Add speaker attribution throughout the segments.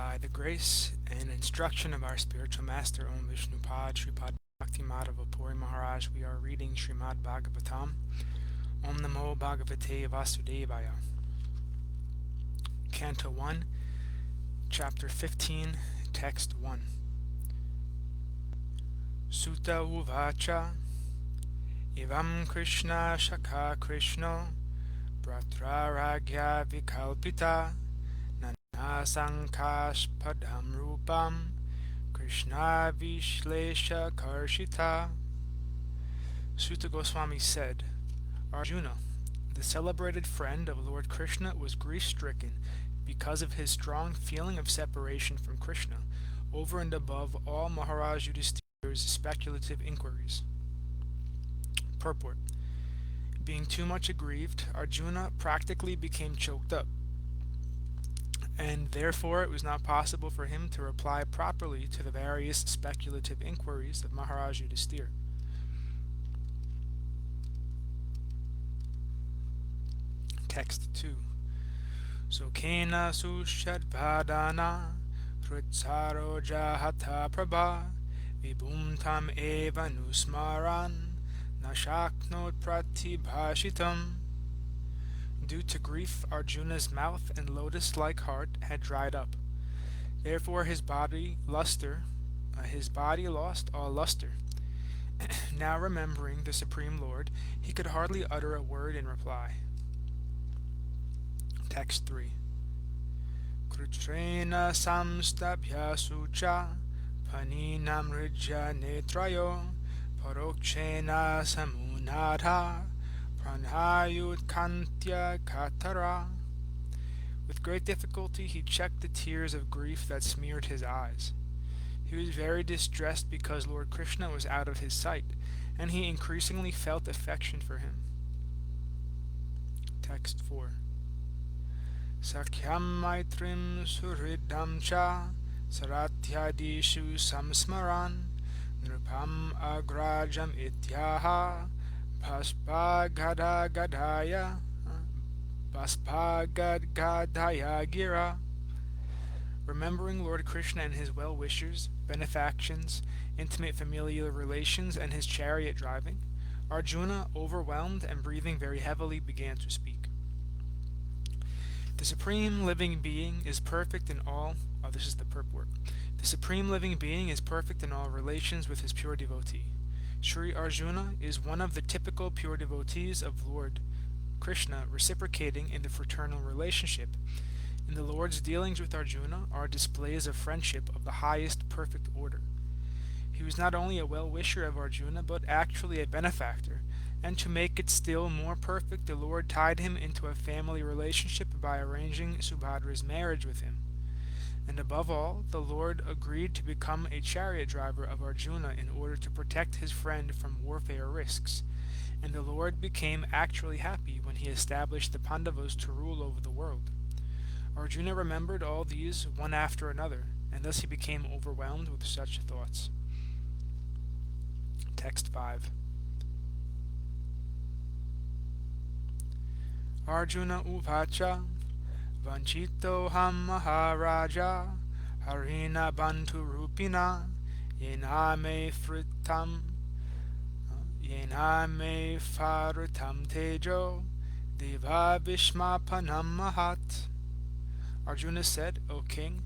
Speaker 1: By the grace and instruction of our spiritual master, Om Vishnupad Shripad Bhakti-Madhava Puri Maharaj, we are reading Śrīmad-Bhāgavatam. Om Namo Bhagavate Vasudevaya. Canto 1, Chapter 15, Text 1. Sutta Uvacha Evam Krishna Shakha Krishno Bratraragya Vikalpita Sankashpadam Rupam Krishna Vishlesha Karshita. Sutta Goswami said, Arjuna, the celebrated friend of Lord Krishna, was grief-stricken because of his strong feeling of separation from Krishna, over and above all Maharaj Yudhisthira's speculative inquiries. Purport. Being too much aggrieved, Arjuna practically became choked up, and therefore it was not possible for him to reply properly to the various speculative inquiries of Maharaj Yudhisthira. Text 2. Sokena sushadvadana hrutsaro jahata prabha vibhum tam eva nusmaran nashaknot pratibhashitam. Due to grief, Arjuna's mouth and lotus-like heart had dried up. Therefore his body lost all luster. Now remembering the Supreme Lord, he could hardly utter a word in reply. Text 3. Krutrena samstabhya sucha paninam rijya netrayo parokchena samunadha pranayutkantya katara. With great difficulty he checked the tears of grief that smeared his eyes. He was very distressed because Lord Krishna was out of his sight, and he increasingly felt affection for him. Text 4. Sakyam maitrim suhridam cha saratyadishu samsmaran nrupam agrajam ityaha Bhaspagadgadaya gira. Remembering Lord Krishna and his well-wishers, benefactions, intimate familial relations, and his chariot driving, Arjuna, overwhelmed and breathing very heavily, began to speak. The Supreme Living Being is perfect in all... this is the purport. The Supreme Living Being is perfect in all relations with his pure devotee. Sri Arjuna is one of the typical pure devotees of Lord Krishna, reciprocating in the fraternal relationship. In the Lord's dealings with Arjuna are displays of friendship of the highest perfect order. He was not only a well-wisher of Arjuna, but actually a benefactor, and to make it still more perfect, the Lord tied him into a family relationship by arranging Subhadra's marriage with him. And above all, the Lord agreed to become a chariot driver of Arjuna in order to protect his friend from warfare risks. And the Lord became actually happy when he established the Pāṇḍavas to rule over the world. Arjuna remembered all these one after another, and thus he became overwhelmed with such thoughts. Text 5. Arjuna Uvacha Vanchito ham maharaja harina bantu rupina yename farutam tejo deva vishmapanam mahat. Arjuna said, O king,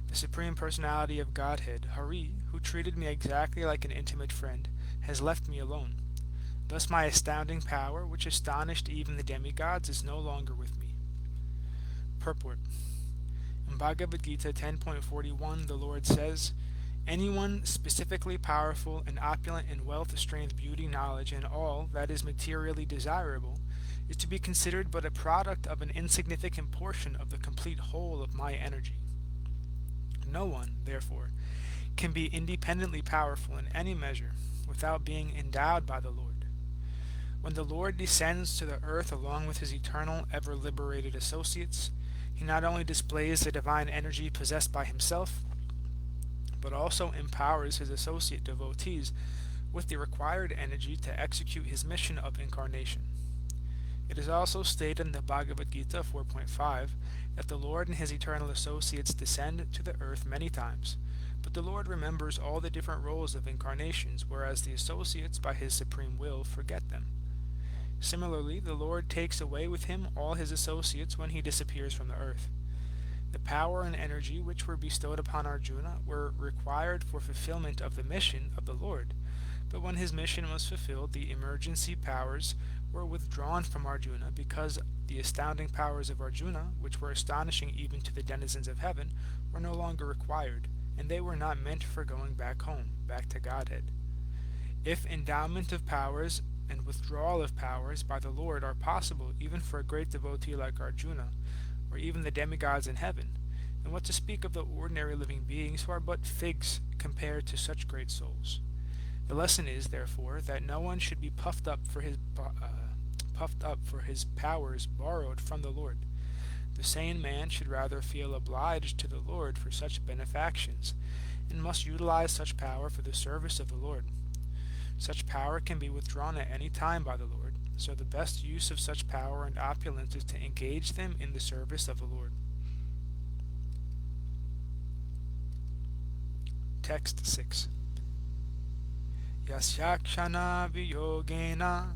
Speaker 1: the Supreme Personality of Godhead, Hari, who treated me exactly like an intimate friend, has left me alone. Thus my astounding power, which astonished even the demigods, is no longer with me. Purport. In Bhagavad Gita 10.41, the Lord says, anyone specifically powerful and opulent in wealth, strength, beauty, knowledge, and all that is materially desirable is to be considered but a product of an insignificant portion of the complete whole of my energy. No one, therefore, can be independently powerful in any measure without being endowed by the Lord. When the Lord descends to the earth along with his eternal, ever-liberated associates, he not only displays the divine energy possessed by himself, but also empowers his associate devotees with the required energy to execute his mission of incarnation. It is also stated in the Bhagavad Gita 4.5 that the Lord and his eternal associates descend to the earth many times, but the Lord remembers all the different roles of incarnations, whereas the associates, by his supreme will, forget them. Similarly, the Lord takes away with him all his associates when he disappears from the earth. The power and energy which were bestowed upon Arjuna were required for fulfillment of the mission of the Lord, but when his mission was fulfilled, the emergency powers were withdrawn from Arjuna because the astounding powers of Arjuna, which were astonishing even to the denizens of heaven, were no longer required, and they were not meant for going back home, back to Godhead. If endowment of powers and withdrawal of powers by the Lord are possible even for a great devotee like Arjuna, or even the demigods in heaven, then what to speak of the ordinary living beings who are but figs compared to such great souls? The lesson is, therefore, that no one should be puffed up for his powers borrowed from the Lord. The sane man should rather feel obliged to the Lord for such benefactions, and must utilize such power for the service of the Lord. Such power can be withdrawn at any time by the Lord, so the best use of such power and opulence is to engage them in the service of the Lord. Text 6. Yasyakshana viyogena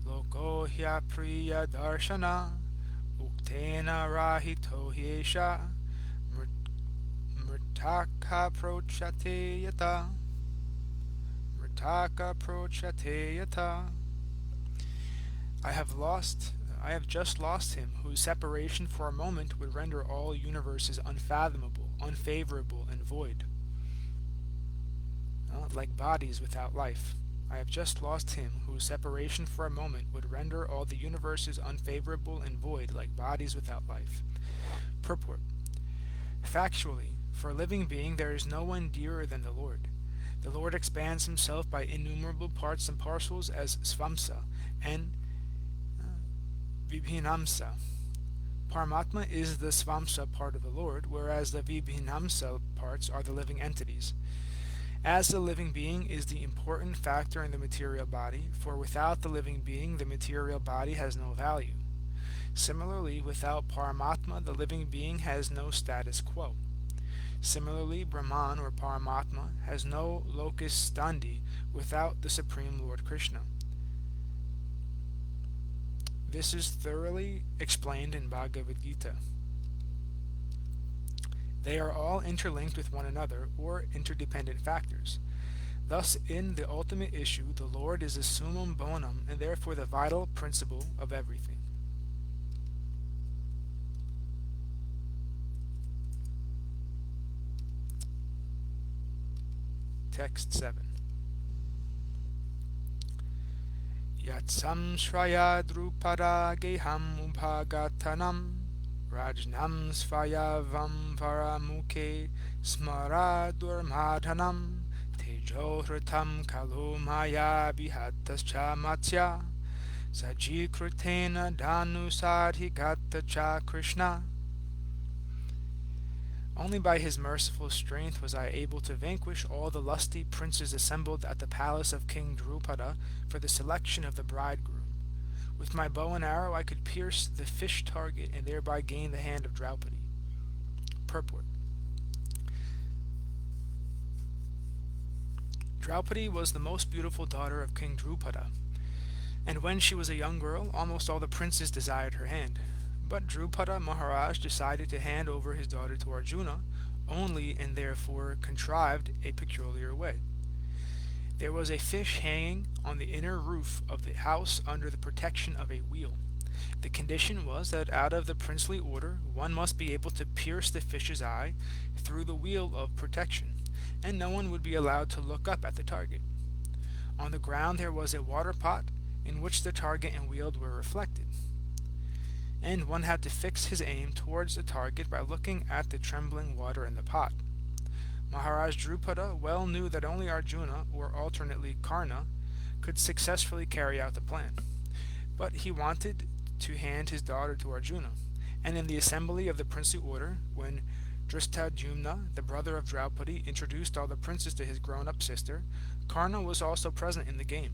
Speaker 1: loko hyapriya darshana uktena rahito hyesha mritaka prochate yata. I have just lost him, whose separation for a moment would render all universes unfathomable, unfavorable, and void. Like bodies without life. I have just lost him, whose separation for a moment would render all the universes unfavorable and void, like bodies without life. Purport. Factually, for a living being there is no one dearer than the Lord. The Lord expands himself by innumerable parts and parcels as Svamsa and Vibhinamsa. Paramatma is the Svamsa part of the Lord, whereas the Vibhinamsa parts are the living entities. As the living being is the important factor in the material body, for without the living being the material body has no value. Similarly, without Paramatma the living being has no status quo. Similarly, Brahman or Paramatma has no locus standi without the Supreme Lord Krishna. This is thoroughly explained in Bhagavad Gita. They are all interlinked with one another, or interdependent factors. Thus, in the ultimate issue, the Lord is the summum bonum, and therefore the vital principle of everything. Text 7. Yatsam Shraya Drupada Geham Upagatanam Rajnam Svayavam Varamukhe Smara Durmadhanam Tejohritam Kalumaya Vihatascha Matsya Sajikrutena Danusarhigatacha Krishna. Only by his merciful strength was I able to vanquish all the lusty princes assembled at the palace of King Drupada for the selection of the bridegroom. With my bow and arrow I could pierce the fish target and thereby gain the hand of Draupadi. Purport. Draupadi was the most beautiful daughter of King Drupada, and when she was a young girl, almost all the princes desired her hand. But Drupada Maharaj decided to hand over his daughter to Arjuna only, and therefore contrived a peculiar way. There was a fish hanging on the inner roof of the house under the protection of a wheel. The condition was that out of the princely order one must be able to pierce the fish's eye through the wheel of protection, and no one would be allowed to look up at the target. On the ground there was a water pot in which the target and wheel were reflected, and one had to fix his aim towards the target by looking at the trembling water in the pot. Maharaj Drupada well knew that only Arjuna, or alternately Karna, could successfully carry out the plan. But he wanted to hand his daughter to Arjuna, and in the assembly of the princely order, when Drishtadyumna, the brother of Draupadi, introduced all the princes to his grown-up sister, Karna was also present in the game.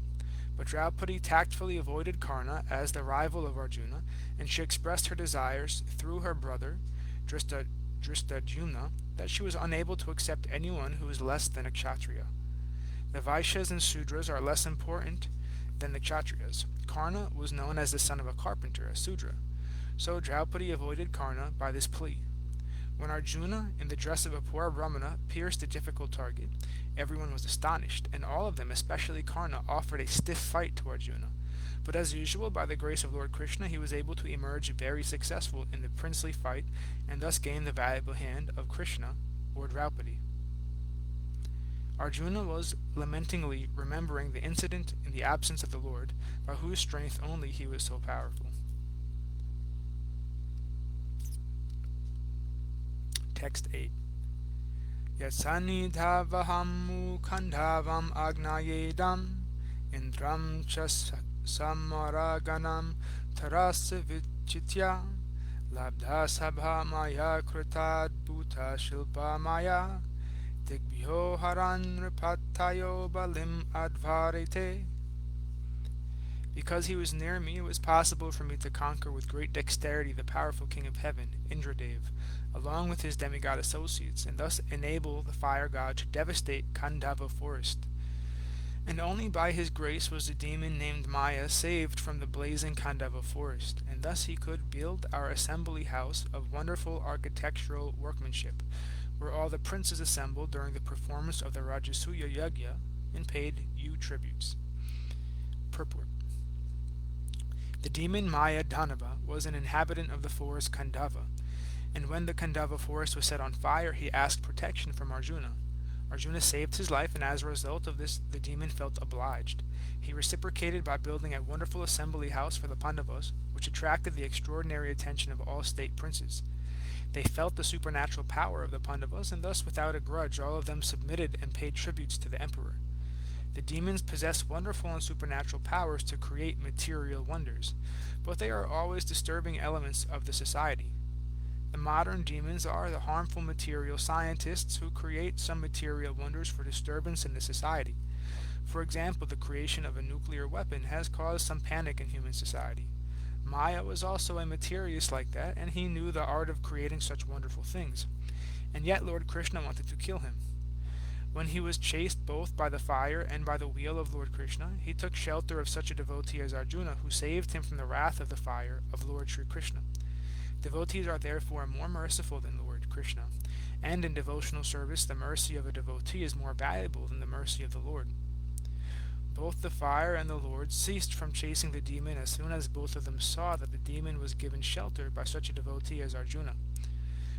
Speaker 1: But Draupadi tactfully avoided Karna as the rival of Arjuna, and she expressed her desires through her brother, Drishtadyumna, that she was unable to accept anyone who was less than a Kshatriya. The Vaishyas and Sudras are less important than the Kshatriyas. Karna was known as the son of a carpenter, a Sudra, so Draupadi avoided Karna by this plea. When Arjuna, in the dress of a poor Brahmana, pierced a difficult target, everyone was astonished, and all of them, especially Karna, offered a stiff fight to Arjuna. But as usual, by the grace of Lord Krishna, he was able to emerge very successful in the princely fight, and thus gain the valuable hand of Krishna, or Draupadi. Arjuna was lamentingly remembering the incident in the absence of the Lord, by whose strength only he was so powerful. Text 8. Yasanidhavaham mukhandavam agnayedam indram cha samaraganam tarasa vichitya labdha sabha maya kritad bhuta shilpa maya digbhyo haran ripatayo balim advarete. Because he was near me, it was possible for me to conquer with great dexterity the powerful king of heaven, Indradev, along with his demigod associates, and thus enable the fire god to devastate Khandava forest. And only by his grace was the demon named Maya saved from the blazing Khandava forest, and thus he could build our assembly house of wonderful architectural workmanship, where all the princes assembled during the performance of the Rajasuya Yagya and paid you tributes. Purport. The demon Maya Dhanava was an inhabitant of the forest Khandava, and when the Khandava forest was set on fire, he asked protection from Arjuna. Arjuna saved his life, and as a result of this, the demon felt obliged. He reciprocated by building a wonderful assembly house for the Pāṇḍavas, which attracted the extraordinary attention of all state princes. They felt the supernatural power of the Pāṇḍavas, and thus, without a grudge, all of them submitted and paid tributes to the emperor. The demons possess wonderful and supernatural powers to create material wonders, but they are always disturbing elements of the society. The modern demons are the harmful material scientists who create some material wonders for disturbance in the society. For example, the creation of a nuclear weapon has caused some panic in human society. Maya was also a materialist like that, and he knew the art of creating such wonderful things. And yet Lord Krishna wanted to kill him. When he was chased both by the fire and by the wheel of Lord Krishna, he took shelter of such a devotee as Arjuna, who saved him from the wrath of the fire of Lord Sri Krishna. Devotees are therefore more merciful than Lord Krishna, and in devotional service the mercy of a devotee is more valuable than the mercy of the Lord. Both the fire and the Lord ceased from chasing the demon as soon as both of them saw that the demon was given shelter by such a devotee as Arjuna.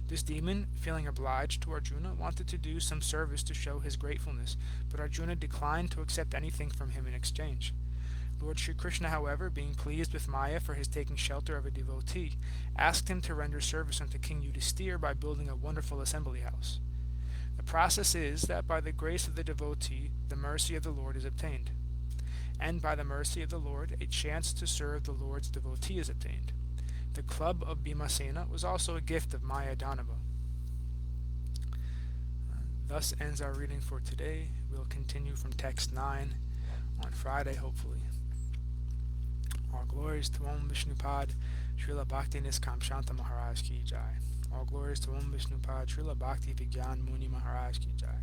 Speaker 1: This demon, feeling obliged to Arjuna, wanted to do some service to show his gratefulness, but Arjuna declined to accept anything from him in exchange. Lord Sri Krishna, however, being pleased with Maya for his taking shelter of a devotee, asked him to render service unto King Yudhisthira by building a wonderful assembly house. The process is that by the grace of the devotee, the mercy of the Lord is obtained, and by the mercy of the Lord, a chance to serve the Lord's devotee is obtained. The club of Bhimasena was also a gift of Maya Dhanava. Thus ends our reading for today. We'll continue from text 9 on Friday, hopefully. All glories to Om Vishnupad, Srila Bhakti Niskam Shanta Maharaj Ki Jai. All glories to Om Vishnupad, Srila Bhakti Vigyan Muni Maharaj Ki Jai.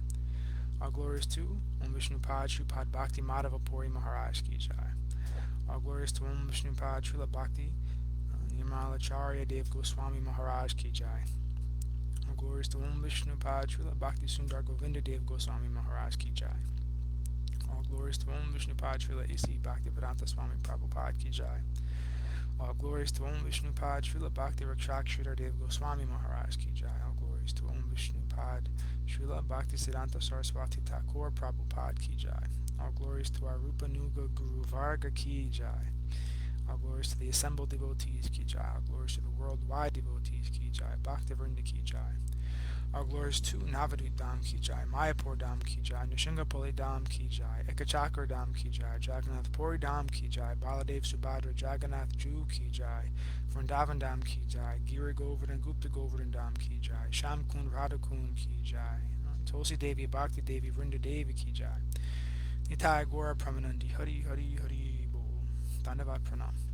Speaker 1: All glories to Om Vishnupad, Sripad Bhakti Madhava Puri Maharaj Ki Jai. All glories to Om Vishnupad, Srila Bhakti Nirmalacharya Dev Goswami Maharaj Ki Jai. All glories to Om Vishnupad, Srila Bhakti Sundar Govinda Dev Goswami Maharaj Ki Jai. All glories to Om Vishnupad, Srila A.C. Bhaktivedanta Swami Prabhupada Ki Jai. All glories to Om Vishnupad, Srila Bhakti Rakshak Sridhar Dev Goswami Maharaj Ki Jai. All glories to Om Vishnupad, Srila Bhakti Siddhanta Saraswati Thakur Prabhupada Ki Jai. All glories to our Rupa Nuga Guru Varga Ki Jai. All glories to the assembled devotees Ki Jai. All glories to the worldwide devotees Ki Jai. Bhaktivinoda Ki Jai. All glories to Navadvip Dham Ki Jai, Mayapur Dham Ki Jai, Nishingapoli Dham Ki Jai, Ekachakra Dham Ki Jai, Jagannath Puri Dham Ki Jai, Baladev Subhadra Jagannath Jew Ki Jai, Vrindavan Dham Ki Jai, Giri Govardhan Gupta Govardhan Dham Ki Jai, Shamkund Radhakund Ki Jai, Tulsi Devi Bhakti Devi Vrinda Devi Ki Jai. Nitai Gora Pramanandi. Hari Hari Hari Bol. Dandavat Pranam.